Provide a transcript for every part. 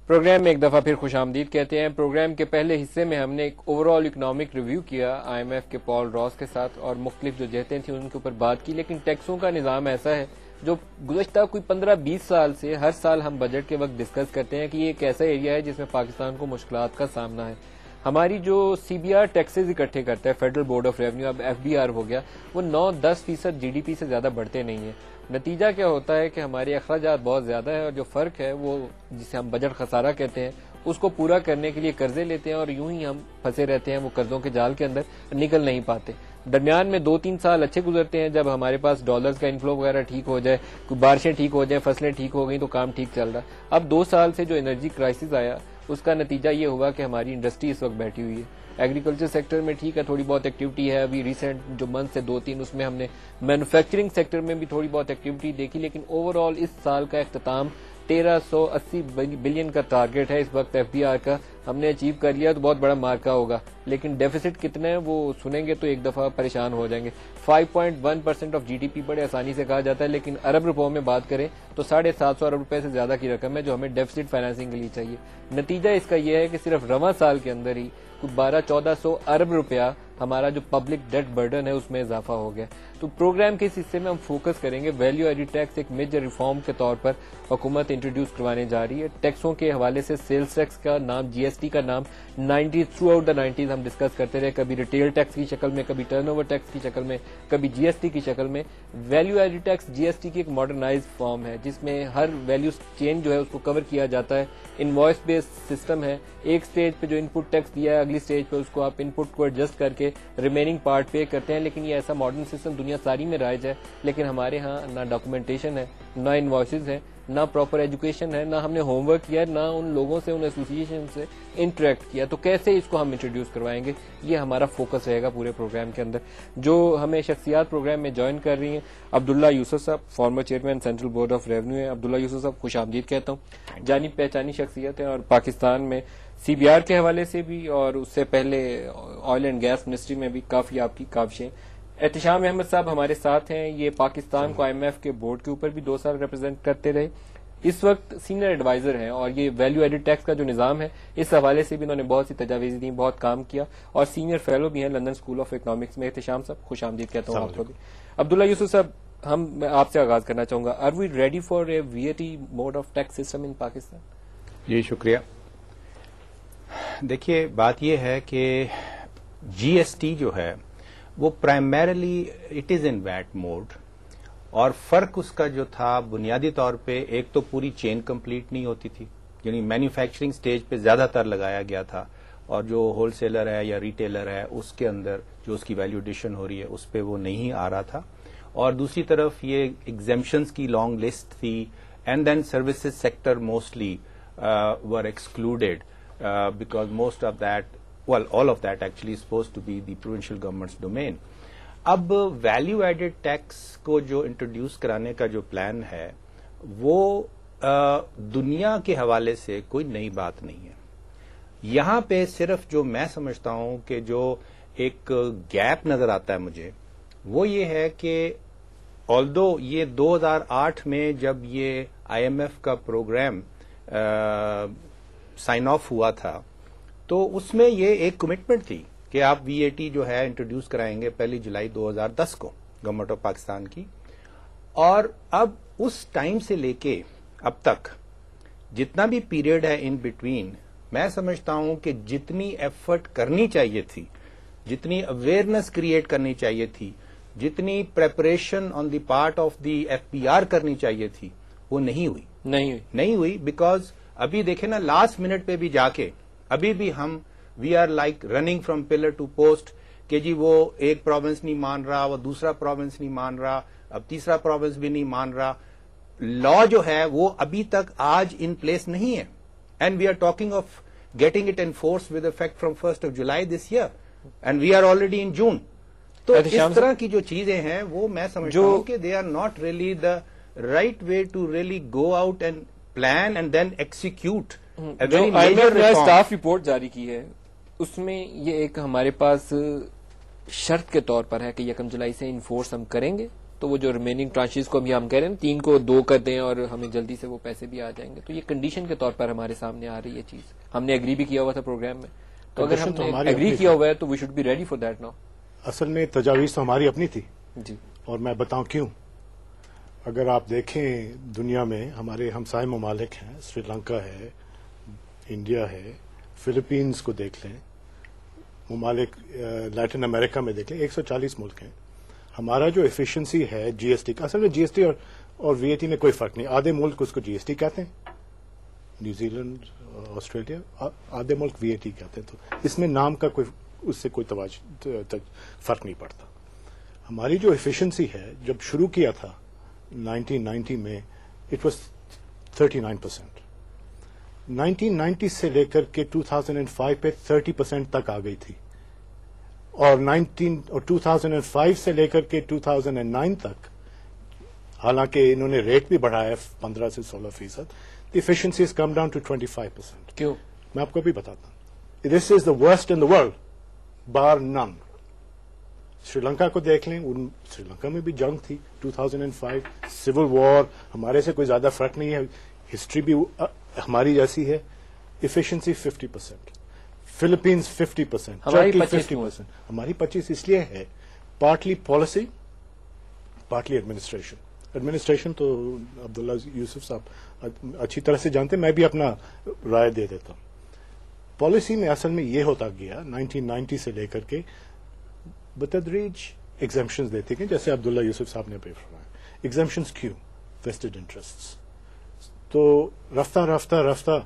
Programme میں ایک دفعہ پھر خوش آمدید کہتے ہیں. پروگرام کے پہلے حصے میں ہم نے ایک اوور آل اکنامک ریویو کیا آئی ایم ایف کے پال راس کے ساتھ اور مختلف جو جہتیں تھیں ان کے اوپر بات کی. لیکن ٹیکسوں کا نظام ایسا ہے جو گزشتہ کوئی 15-20 سال سے ہر سال ہم بجٹ کے وقت ڈسکس کرتے ہیں کہ یہ ایک ایسا ایریا ہے جس میں پاکستان کو مشکلات کا سامنا ہے. ہماری جو سی بی آر ٹیکسز اکٹھے کرتا ہے فیڈرل بورڈ آف ریونیو، اب ایف بی آر ہو گیا، وہ 9-10% جی ڈی پی سے زیادہ بڑھتے نہیں ہیں. نتیجہ کیا ہوتا ہے کہ ہمارے اخراجات بہت زیادہ ہے اور جو فرق ہے وہ جسے ہم بجٹ خسارہ کہتے ہیں اس کو پورا کرنے کے لیے قرضے لیتے ہیں اور یوں ہی ہم پھنسے رہتے ہیں، وہ قرضوں کے جال کے اندر نکل نہیں پاتے. درمیان میں 2-3 سال اچھے گزرتے ہیں جب ہمارے پاس ڈالرز کا انفلو وغیرہ ٹھیک ہو جائے، کوئی بارشیں ٹھیک ہو جائیں، فصلیں ٹھیک ہو گئیں تو کام ٹھیک چل رہا. اب 2 سال سے جو انرجی کرائسس آیا اس کا نتیجہ یہ ہوا کہ ہماری انڈسٹری اس وقت بیٹھی ہوئی ہے. ایگریکلچر سیکٹر میں ٹھیک ہے تھوڑی بہت ایکٹیویٹی ہے، ابھی ریسنٹ جو منتھ سے 2-3 اس میں ہم نے مینوفیکچرنگ سیکٹر میں بھی تھوڑی بہت ایکٹیویٹی دیکھی. لیکن اوور آل اس سال کا اختتام 1380 بلین کا ٹارگیٹ ہے اس وقت ایف بی آر کا، ہم نے اچیو کر لیا تو بہت بڑا مارکا ہوگا. لیکن ڈیفیسٹ کتنا ہے وہ سنیں گے تو ایک دفعہ پریشان ہو جائیں گے. 5.1% آف جی ڈی پی بڑے آسانی سے کہا جاتا ہے، لیکن ارب روپوں میں بات کریں تو 750 ارب روپے سے زیادہ کی رقم ہے جو ہمیں ڈیفیسٹ فائنانسنگ کے لیے چاہیے. نتیجہ اس کا یہ ہے کہ صرف رواں سال کے اندر ہی 1200-1400 ارب روپیہ ہمارا جو پبلک ڈیٹ برڈن ہے اس میں اضافہ ہو گیا. تو پروگرام کے اس حصے میں ہم فوکس کریں گے ویلیو ایڈڈ ٹیکس ایک میجر ریفارم کے طور پر حکومت انٹروڈیوس کروانے جا رہی ہے. ٹیکسوں کے حوالے سے سیلز ٹیکس کا نام، جی ایس ٹی کا نام 90s through out the 90s ہم ڈسکس کرتے رہے، کبھی ریٹیل ٹیکس کی شکل میں، کبھی ٹرن اوور ٹیکس کی شکل میں، کبھی جی ایس ٹی کی شکل میں. Value added tax G S T کی ایک ماڈرنائز فارم ہے جس میں ہر ویلیو چین جو ہے اس کو کور کیا جاتا ہے. انوائس بیسڈ سسٹم ہے، ایک سٹیج پہ جو ان پٹ ٹیکس دیا ہے اگلی سٹیج پہ اس کو آپ ان پٹ کو ایڈجسٹ کر کے ریمیننگ پارٹ پے کرتے ہیں. لیکن یہ ایسا ماڈرن سسٹم دنیا ساری میں رائج ہے، لیکن ہمارے ہاں نہ ڈاکومنٹیشن ہے، نہ انوائسز ہیں، نہ پراپر ایجوکیشن ہے، نہ ہم نے ہوم ورک کیا، نہ ان لوگوں سے ان ایسوسیشن سے انٹریکٹ کیا. تو کیسے اس کو ہم انٹروڈیوس کروائیں گے، یہ ہمارا فوکس رہے گا پورے پروگرام کے اندر. جو ہمیں شخصیات پروگرام میں جوائن کر رہی ہیں، عبداللہ یوسف صاحب former chairman central board of revenue ہے. عبداللہ یوسف صاحب خوش آمدید کہتا ہوں. جانی پہچانی شخصیت ہے اور پاکستان میں سی بی آر کے حوالے سے بھی اور اس سے پہلے آئل اینڈ گیس منسٹری میں بھی کافی آپ کی کاوشیں. احتشام احمد صاحب ہمارے ساتھ ہیں، یہ پاکستان کو آئی ایم ایف کے بورڈ کے اوپر بھی 2 سال ریپرزینٹ کرتے رہے، اس وقت سینئر ایڈوائزر ہیں اور یہ ویلیو ایڈڈ ٹیکس کا جو نظام ہے اس حوالے سے بھی انہوں نے بہت سی تجاویز دی، بہت کام کیا اور سینئر فیلو بھی ہیں لندن اسکول آف اکنامکس میں. احتشام صاحب خوش آمدید کہتا ہوں آپ کو بھی. عبداللہ یوسف صاحب میں آپ سے آغاز کرنا چاہوں گا، are we ready for a V A T mode of tax system in Pakistan? جی شکریہ. دیکھیے بات یہ ہے کہ جی ایس ٹی جو ہے وہ primarily it is in VAT mode, اور فرق اس کا جو تھا بنیادی طور پہ ایک تو پوری چین کمپلیٹ نہیں ہوتی تھی، یعنی مینوفیکچرنگ سٹیج پہ زیادہ تر لگایا گیا تھا اور جو ہول سیلر ہے یا ریٹیلر ہے اس کے اندر جو اس کی ویلیو ایڈیشن ہو رہی ہے اس پہ وہ نہیں آ رہا تھا. اور دوسری طرف یہ ایگزیمپشنز کی لانگ لسٹ تھی and then services sector mostly were excluded because most of that, well, all of that actually is supposed to be the provincial government's domain. اب ویلیو ایڈڈ ٹیکس کو جو انٹروڈیوس کرانے کا جو plan ہے وہ دنیا کے حوالے سے کوئی نئی بات نہیں ہے. یہاں پہ صرف جو میں سمجھتا ہوں کہ جو ایک گیپ نظر آتا ہے مجھے وہ یہ ہے کہ although یہ 2008 میں جب یہ آئی ایم ایف کا پروگرام سائن آف ہوا تھا تو اس میں یہ ایک کمٹمنٹ تھی کہ آپ وی اے ٹی جو ہے انٹروڈیوس کرائیں گے 1 جولائی 2010 کو گورنمنٹ آف پاکستان کی. اور اب اس ٹائم سے لے کے اب تک جتنا بھی پیریڈ ہے ان بٹوین، میں سمجھتا ہوں کہ جتنی ایفرٹ کرنی چاہیے تھی، جتنی اویئرنیس کریٹ کرنی چاہیے تھی، جتنی preparation on the part of the F P R کرنی چاہیے تھی وہ نہیں ہوئی بیکاز ابھی دیکھیں نا لاسٹ منٹ پہ بھی جا کے ابھی بھی ہم we are like running from pillar to post کہ جی وہ ایک پروونس نہیں مان رہا، وہ دوسرا پروونس نہیں مان رہا، اب تیسرا پروونس بھی نہیں مان رہا. لا جو ہے وہ ابھی تک آج ان پلیس نہیں ہے and we are talking of getting it enforce with effect from 1 July this year and we are already in June. تو اس طرح کی جو چیزیں ہیں وہ میں سمجھتا ہوں کہ they are not really the right way to really go out and plan and then execute. جو آئی ایم ایف نے اسٹاف رپورٹ جاری کی ہے اس میں یہ ایک ہمارے پاس شرط کے طور پر ہے کہ 1 جولائی سے انفورس ہم کریں گے، تو تو وہ جو ریمیننگ ٹرانچز کو بھی ہم کہہ رہے ہیں 3 کو 2 کر دیں اور ہمیں جلدی سے وہ پیسے بھی آ جائیں گے. تو یہ کنڈیشن کے طور پر ہمارے سامنے آ رہی ہے چیز. ہم نے ایگری بھی کیا ہوا تھا پروگرام میں, تو اگر ہم نے ایگری کیا ہوا ہے تو we should be ready for that now. اصل میں تجاویز تو ہماری اپنی تھی جی, اور میں بتاؤں کیوں. اگر آپ دیکھیں دنیا میں ہمارے ہمسائے ممالک ہیں, سری لنکا ہے, انڈیا ہے, فلپینز کو دیکھ لیں, ممالک لیٹن امریکہ میں دیکھ لیں, 140 ملک ہیں. ہمارا جو ایفیشنسی ہے جی ایس ٹی کا, اصل میں جی ایس ٹی اور وی اے ٹی میں کوئی فرق نہیں. آدھے ملک اس کو جی ایس ٹی کہتے ہیں, نیوزی لینڈ, آسٹریلیا, آدھے ملک وی اے ٹی کہتے ہیں. تو اس میں نام کا کوئی اس سے کوئی فرق نہیں پڑتا. ہماری جو ایفیشنسی ہے جب شروع کیا تھا 1990 میں اٹ واز 39%. 1990 سے لے کر کے 2005 پہ 30% تک آ گئی تھی, اور 2005 سے لے کر کے 2009 تک, حالانکہ انہوں نے ریٹ بھی بڑھایا 15 سے 16%, the efficiency has come down to 25%. کیوں؟ میں آپ کو بھی بتاتا ہوں. This is the worst in the world, bar none. Sri Lanka کو دیکھ لیں, سری لنکا میں بھی جنگ تھی 2005, سول وار, ہمارے سے کوئی زیادہ فرق نہیں ہے, ہسٹری بھی ہماری جیسی ہے. ایفیشنسی 50%, فلپینز 50%, ہماری ٹرکی 50%. ہماری 25 اس لیے ہے, partly policy, partly administration. Administration تو عبداللہ یوسف صاحب اچھی طرح سے جانتے, میں بھی اپنا رائے دے دیتا ہوں. پالیسی میں اصل میں یہ ہوتا گیا 1990 سے لے کر کے بتدریج ایگزمپشنز دیتے گئے, جیسے عبداللہ یوسف صاحب نے بھی فرمایا. ایگزمپشنز کیوں؟ Vested interests. تو رفتہ رفتہ رفتہ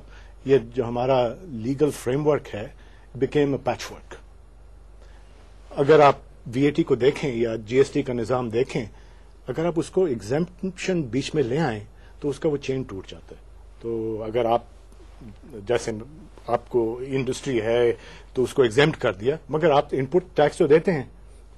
یہ جو ہمارا لیگل فریم ورک ہے بیکیم اے پیچ ورک. اگر آپ وی اے ٹی کو دیکھیں یا جی ایس ٹی کا نظام دیکھیں, اگر آپ اس کو ایگزمپشن بیچ میں لے آئیں تو اس کا وہ چین ٹوٹ جاتا ہے. تو اگر آپ جیسے آپ کو انڈسٹری ہے تو اس کو ایگزمپٹ کر دیا, مگر آپ ان پٹ ٹیکس تو دیتے ہیں,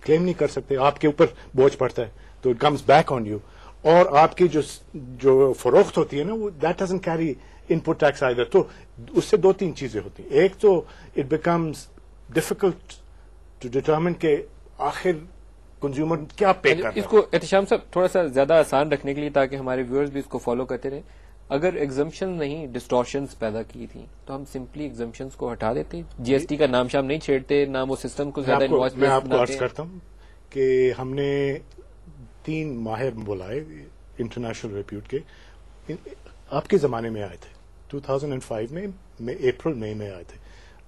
کلیم نہیں کر سکتے, آپ کے اوپر بوجھ پڑتا ہے, تو it comes back on you. اور آپ کی جو فروخت ہوتی ہے نا, وہ that doesn't carry input tax either. تو اس سے 2-3 چیزیں ہوتی ہیں. ایک تو it becomes difficult to determine کہ آخر کنزیومر کیا پے کرتا ہے. اس کو احتشام صاحب تھوڑا سا زیادہ آسان رکھنے کے لیے تاکہ ہمارے ویورز بھی اس کو فالو کرتے رہیں, اگر ایگزمپشن نہیں ڈسٹورشنز پیدا کی تھی تو ہم سمپلی ایگزمپشنز کو ہٹا دیتے, جی ایس ٹی کا نام شام نہیں چھیڑتے, نہ وہ سسٹم کو زیادہ انوائس میں آپ کو عرض کرتا ہوں کہ ہم نے 3 ماہر بلائے انٹرنیشنل ریپیوٹ کے, آپ کے زمانے میں آئے تھے 2005 میں اپریل مئی میں آئے تھے,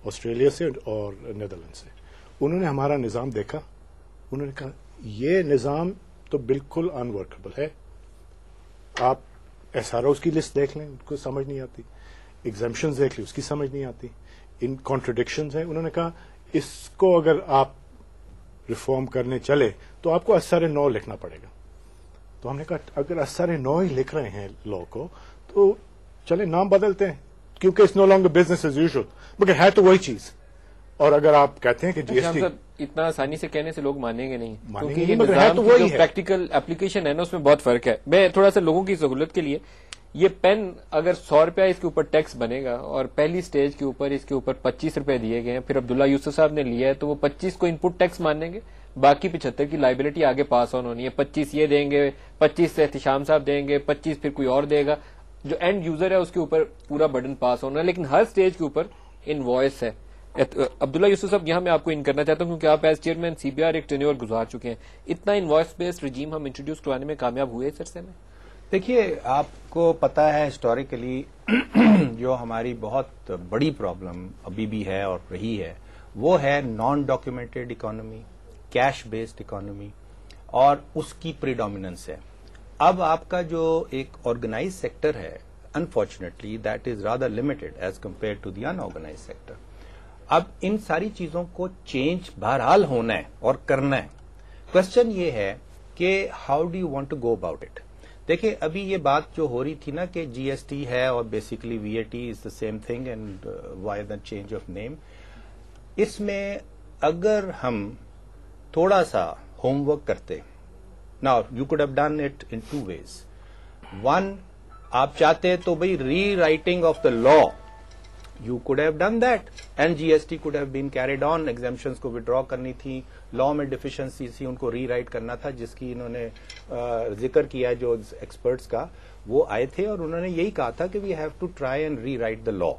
آسٹریلیا سے اور نیدرلینڈ سے. انہوں نے ہمارا نظام دیکھا, انہوں نے کہا یہ نظام تو بالکل ان ورکبل ہے. آپ ایس آر اوز کی لسٹ دیکھ لیں, ان کو سمجھ نہیں آتی. ایگزمپشنز دیکھ لیں, اس کی سمجھ نہیں آتی. ان کانٹرڈکشنز ہیں. انہوں نے کہا اس کو اگر آپ ریفارم کرنے چلے تو آپ کو اثر نو لکھنا پڑے گا. تو ہم نے کہا اگر اثر نو ہی لکھ رہے ہیں لا کو تو چلے نام بدلتے ہیں, کیونکہ it's no longer business as usual, مگر ہے تو وہی چیز. اور اگر آپ کہتے ہیں کہ جی ایس ٹی اتنا آسانی سے کہنے سے لوگ مانیں گے نہیں, مانیں کیونکہ گے یہ مگر ہے نظام تو کی وہی جو ہے. پریکٹیکل اپلیکیشن ہے نا اس میں بہت فرق ہے. میں تھوڑا سا لوگوں کی سہولت کے لیے, یہ پین اگر 100 روپیہ اس کے اوپر ٹیکس بنے گا اور پہلی سٹیج کے اوپر اس کے اوپر 25 روپے دیے گئے ہیں, پھر عبداللہ یوسف صاحب نے لیا ہے تو وہ 25 کو ان پٹ ٹیکس مانیں گے, باقی 75 کی لائبلٹی آگے پاس آن ہونی ہے. 25 یہ دیں گے, 25 سے احتشام صاحب دیں گے, 25 پھر کوئی اور دے گا. جو اینڈ یوزر ہے اس کے اوپر پورا برڈن پاس ہونا ہے, لیکن ہر سٹیج کے اوپر انوائس ہے. عبداللہ یوسف صاحب یہاں میں آپ کو ان کرنا چاہتا ہوں کیونکہ آپ as chairman C B R ایک ٹینیور گزار چکے ہیں. اتنا انوائس بیسڈ رجیم ہم انٹروڈیوس کروانے میں کامیاب ہوئے اس عرصے میں؟ دیکھیے, آپ کو پتا ہے ہسٹوریکلی جو ہماری بہت بڑی پرابلم ابھی بھی ہے اور رہی ہے وہ ہے naan documented economy, cash based economy, اور اس کی پریڈومیننس ہے. اب آپ کا جو ایک آرگنائز سیکٹر ہے, unfortunately that is rather limited as compare to the unorganise sector. اب ان ساری چیزوں کو چینج بہرحال ہونا ہے اور کرنا ہے. کوشچن یہ ہے کہ how do you want to go about it. دیکھیں, ابھی یہ بات جو ہو رہی تھی نا کہ جی ایس ٹی ہے اور basically V A T is the same thing and why the change of name. اس میں اگر ہم تھوڑا سا ہوم ورک کرتے, now you could have done it in 2 ways. 1, آپ چاہتے تو بھائی rewriting of the law You could have done that, and GST could have been carried on. Exemptions کو withdraw کرنی تھی, law میں deficiencies تھی, ان کو ری رائٹ کرنا تھا, جس کی انہوں نے ذکر کیا جو ایکسپرٹس کا, وہ آئے تھے اور انہوں نے یہی کہا تھا کہ we have to try and rewrite the law.